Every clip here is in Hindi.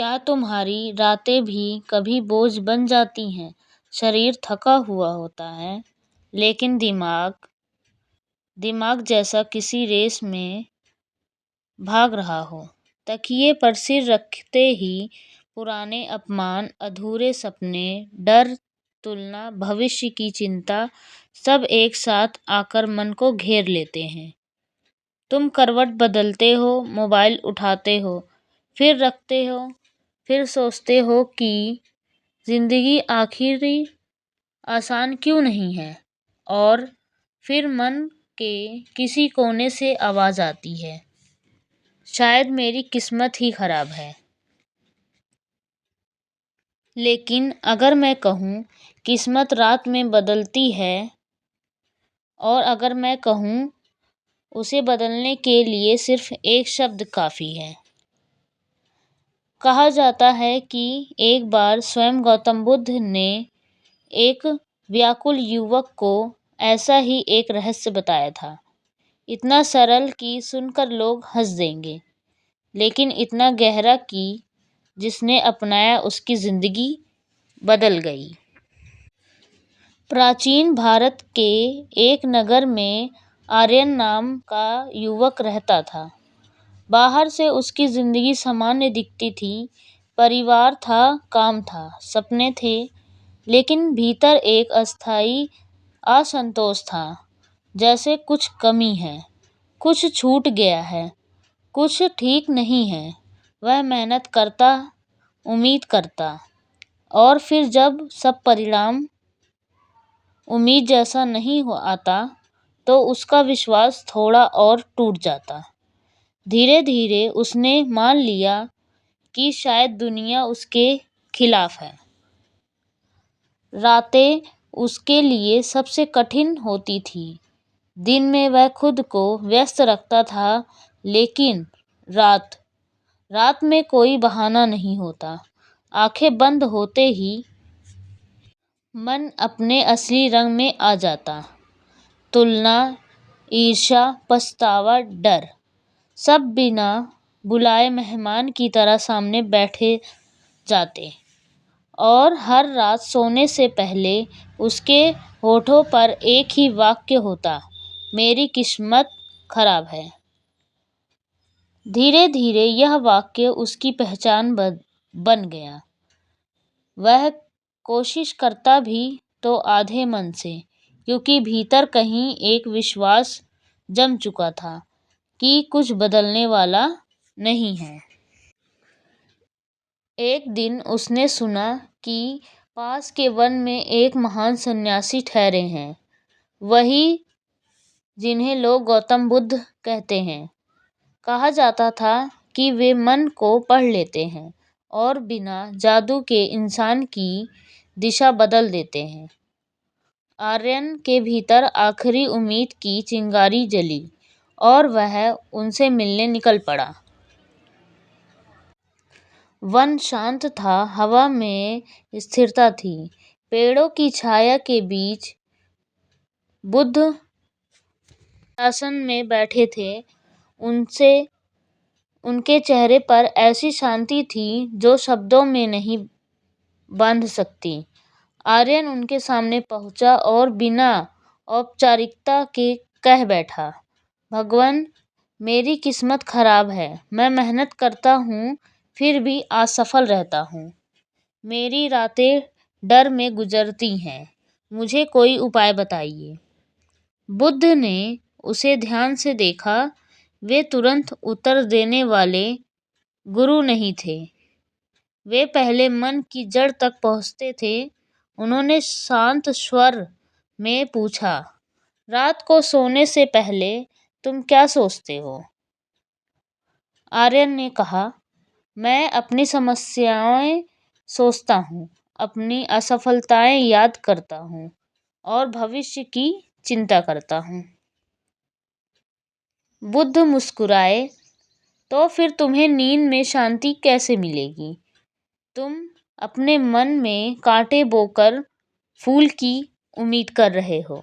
क्या तुम्हारी रातें भी कभी बोझ बन जाती हैं? शरीर थका हुआ होता है, लेकिन दिमाग दिमाग जैसा किसी रेस में भाग रहा हो। तकिए पर सिर रखते ही पुराने अपमान, अधूरे सपने, डर, तुलना, भविष्य की चिंता सब एक साथ आकर मन को घेर लेते हैं। तुम करवट बदलते हो, मोबाइल उठाते हो, फिर रखते हो, फिर सोचते हो कि जिंदगी आखिरी आसान क्यों नहीं है। और फिर मन के किसी कोने से आवाज आती है, शायद मेरी किस्मत ही खराब है। लेकिन अगर मैं कहूँ किस्मत रात में बदलती है, और अगर मैं कहूँ उसे बदलने के लिए सिर्फ एक शब्द काफी है। कहा जाता है कि एक बार स्वयं गौतम बुद्ध ने एक व्याकुल युवक को ऐसा ही एक रहस्य बताया था। इतना सरल कि सुनकर लोग हंस देंगे, लेकिन इतना गहरा कि जिसने अपनाया उसकी जिंदगी बदल गई। प्राचीन भारत के एक नगर में आर्यन नाम का युवक रहता था। बाहर से उसकी जिंदगी सामान्य दिखती थी। परिवार था, काम था, सपने थे, लेकिन भीतर एक अस्थाई असंतोष था। जैसे कुछ कमी है, कुछ छूट गया है, कुछ ठीक नहीं है। वह मेहनत करता, उम्मीद करता, और फिर जब सब परिणाम उम्मीद जैसा नहीं हो आता, तो उसका विश्वास थोड़ा और टूट जाता। धीरे धीरे उसने मान लिया कि शायद दुनिया उसके खिलाफ है। रातें उसके लिए सबसे कठिन होती थी। दिन में वह खुद को व्यस्त रखता था, लेकिन रात रात में कोई बहाना नहीं होता। आंखें बंद होते ही मन अपने असली रंग में आ जाता। तुलना, ईर्ष्या, पछतावा, डर, सब बिना बुलाए मेहमान की तरह सामने बैठे जाते। और हर रात सोने से पहले उसके होठों पर एक ही वाक्य होता, मेरी किस्मत खराब है। धीरे धीरे यह वाक्य उसकी पहचान बन गया। वह कोशिश करता भी तो आधे मन से, क्योंकि भीतर कहीं एक विश्वास जम चुका था कि कुछ बदलने वाला नहीं है। एक दिन उसने सुना कि पास के वन में एक महान सन्यासी ठहरे हैं, वही जिन्हें लोग गौतम बुद्ध कहते हैं। कहा जाता था कि वे मन को पढ़ लेते हैं और बिना जादू के इंसान की दिशा बदल देते हैं। आर्यन के भीतर आखिरी उम्मीद की चिंगारी जली, और वह उनसे मिलने निकल पड़ा। वन शांत था, हवा में स्थिरता थी। पेड़ों की छाया के बीच बुद्ध आसन में बैठे थे। उनसे उनके चेहरे पर ऐसी शांति थी जो शब्दों में नहीं बांध सकती। आर्यन उनके सामने पहुंचा और बिना औपचारिकता के कह बैठा, भगवान, मेरी किस्मत खराब है। मैं मेहनत करता हूँ, फिर भी असफल रहता हूँ। मेरी रातें डर में गुजरती हैं। मुझे कोई उपाय बताइए। बुद्ध ने उसे ध्यान से देखा। वे तुरंत उत्तर देने वाले गुरु नहीं थे। वे पहले मन की जड़ तक पहुंचते थे। उन्होंने शांत स्वर में पूछा, रात को सोने से पहले तुम क्या सोचते हो? आर्यन ने कहा, मैं अपनी समस्याएं सोचता हूँ, अपनी असफलताएं याद करता हूँ, और भविष्य की चिंता करता हूँ। बुद्ध मुस्कुराए, तो फिर तुम्हें नींद में शांति कैसे मिलेगी? तुम अपने मन में कांटे बोकर फूल की उम्मीद कर रहे हो।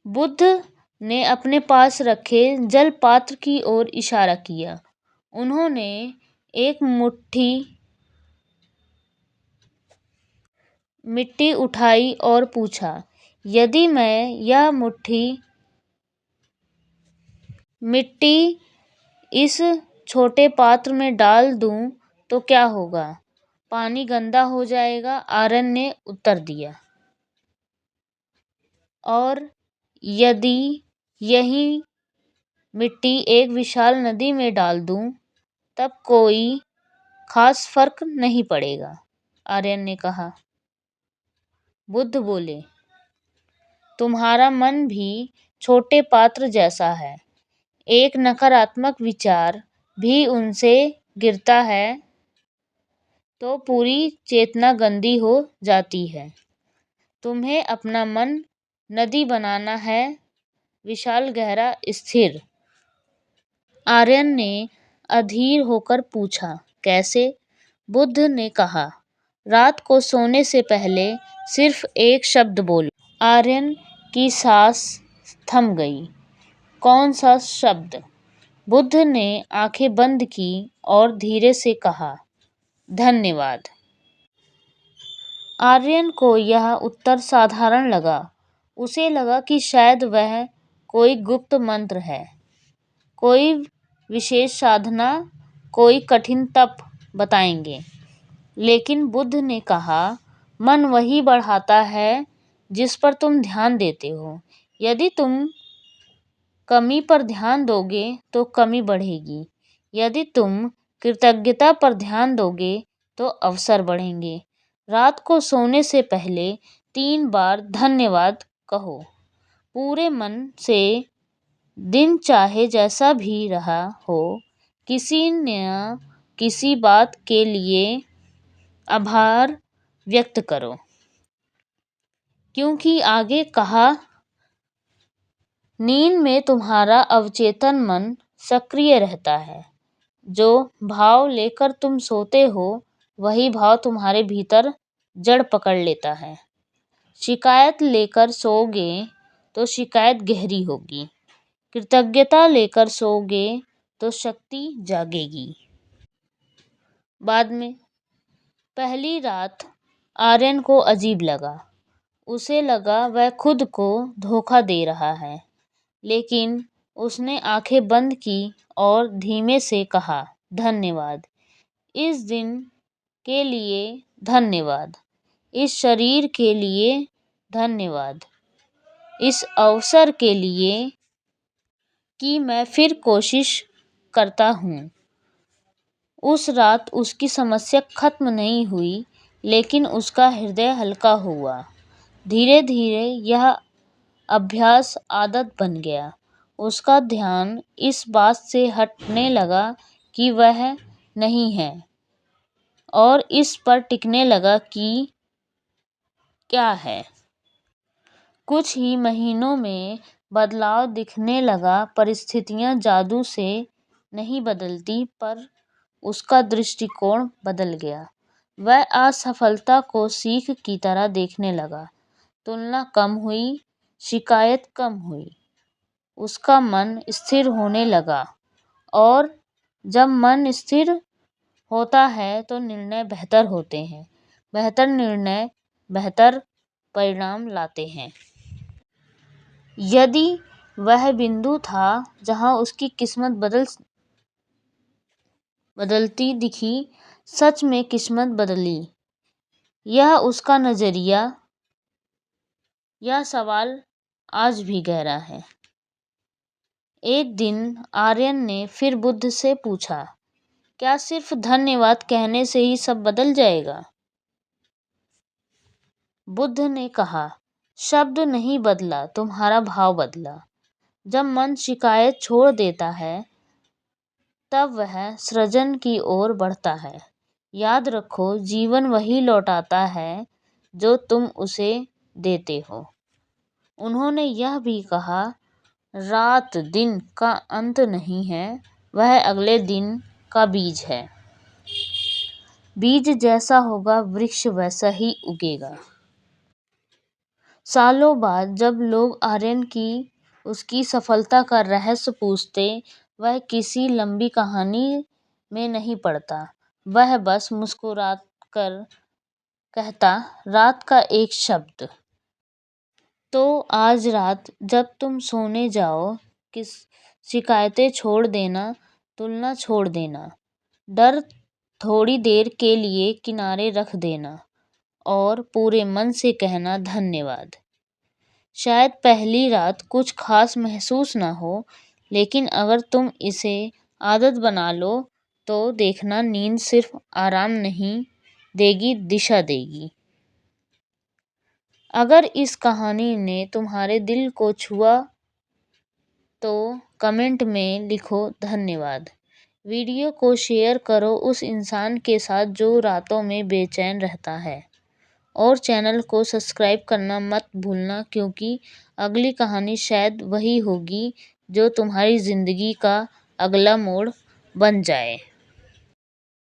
बुद्ध ने अपने पास रखे जल पात्र की ओर इशारा किया। उन्होंने एक मुट्ठी मिट्टी उठाई और पूछा, यदि मैं यह मुट्ठी मिट्टी इस छोटे पात्र में डाल दूं तो क्या होगा? पानी गंदा हो जाएगा, आर्यन ने उत्तर दिया। और यदि यही मिट्टी एक विशाल नदी में डाल दूं तब कोई खास फर्क नहीं पड़ेगा, आर्यन ने कहा। बुद्ध बोले, तुम्हारा मन भी छोटे पात्र जैसा है। एक नकारात्मक विचार भी उनसे गिरता है तो पूरी चेतना गंदी हो जाती है। तुम्हें अपना मन नदी बनाना है, विशाल, गहरा, स्थिर। आर्यन ने अधीर होकर पूछा, कैसे? बुद्ध ने कहा, रात को सोने से पहले सिर्फ एक शब्द बोलो। आर्यन की सांस थम गई। कौन सा शब्द? बुद्ध ने आंखें बंद की और धीरे से कहा, धन्यवाद। आर्यन को यह उत्तर साधारण लगा। उसे लगा कि शायद वह कोई गुप्त मंत्र है, कोई विशेष साधना, कोई कठिन तप बताएंगे। लेकिन बुद्ध ने कहा, मन वही बढ़ाता है जिस पर तुम ध्यान देते हो। यदि तुम कमी पर ध्यान दोगे तो कमी बढ़ेगी। यदि तुम कृतज्ञता पर ध्यान दोगे तो अवसर बढ़ेंगे। रात को सोने से पहले 3 बार धन्यवाद कहो, पूरे मन से। दिन चाहे जैसा भी रहा हो, किसी न किसी बात के लिए आभार व्यक्त करो। क्योंकि आगे कहा, नींद में तुम्हारा अवचेतन मन सक्रिय रहता है। जो भाव लेकर तुम सोते हो वही भाव तुम्हारे भीतर जड़ पकड़ लेता है। शिकायत लेकर सोओगे तो शिकायत गहरी होगी। कृतज्ञता लेकर सोओगे तो शक्ति जागेगी। बाद में पहली रात आर्यन को अजीब लगा। उसे लगा वह खुद को धोखा दे रहा है। लेकिन उसने आंखें बंद की और धीमे से कहा, धन्यवाद। इस दिन के लिए धन्यवाद। इस शरीर के लिए धन्यवाद। इस अवसर के लिए कि मैं फिर कोशिश करता हूँ। उस रात उसकी समस्या खत्म नहीं हुई, लेकिन उसका हृदय हल्का हुआ। धीरे धीरे यह अभ्यास आदत बन गया। उसका ध्यान इस बात से हटने लगा कि वह नहीं है और इस पर टिकने लगा कि क्या है। कुछ ही महीनों में बदलाव दिखने लगा। परिस्थितियां जादू से नहीं बदलती, पर उसका दृष्टिकोण बदल गया। वह असफलता को सीख की तरह देखने लगा। तुलना कम हुई, शिकायत कम हुई। उसका मन स्थिर होने लगा और जब मन स्थिर होता है तो निर्णय बेहतर होते हैं। बेहतर निर्णय बेहतर परिणाम लाते हैं। यदि वह बिंदु था जहां उसकी किस्मत बदलती दिखी, सच में किस्मत बदली। यह उसका नजरिया। यह सवाल आज भी गहरा है। एक दिन आर्यन ने फिर बुद्ध से पूछा, क्या सिर्फ धन्यवाद कहने से ही सब बदल जाएगा? बुद्ध ने कहा, शब्द नहीं बदला, तुम्हारा भाव बदला। जब मन शिकायत छोड़ देता है तब वह सृजन की ओर बढ़ता है। याद रखो, जीवन वही लौटाता है जो तुम उसे देते हो। उन्होंने यह भी कहा, रात दिन का अंत नहीं है, वह अगले दिन का बीज है। बीज जैसा होगा वृक्ष वैसा ही उगेगा। सालों बाद जब लोग आर्यन की उसकी सफलता का रहस्य पूछते, वह किसी लंबी कहानी में नहीं पड़ता। वह बस मुस्कुराकर कहता, रात का एक शब्द। तो आज रात जब तुम सोने जाओ, किस शिकायतें छोड़ देना, तुलना छोड़ देना, डर थोड़ी देर के लिए किनारे रख देना और पूरे मन से कहना धन्यवाद। शायद पहली रात कुछ खास महसूस ना हो, लेकिन अगर तुम इसे आदत बना लो तो देखना, नींद सिर्फ आराम नहीं देगी, दिशा देगी। अगर इस कहानी ने तुम्हारे दिल को छुआ तो कमेंट में लिखो धन्यवाद। वीडियो को शेयर करो उस इंसान के साथ जो रातों में बेचैन रहता है, और चैनल को सब्सक्राइब करना मत भूलना, क्योंकि अगली कहानी शायद वही होगी जो तुम्हारी ज़िंदगी का अगला मोड़ बन जाए।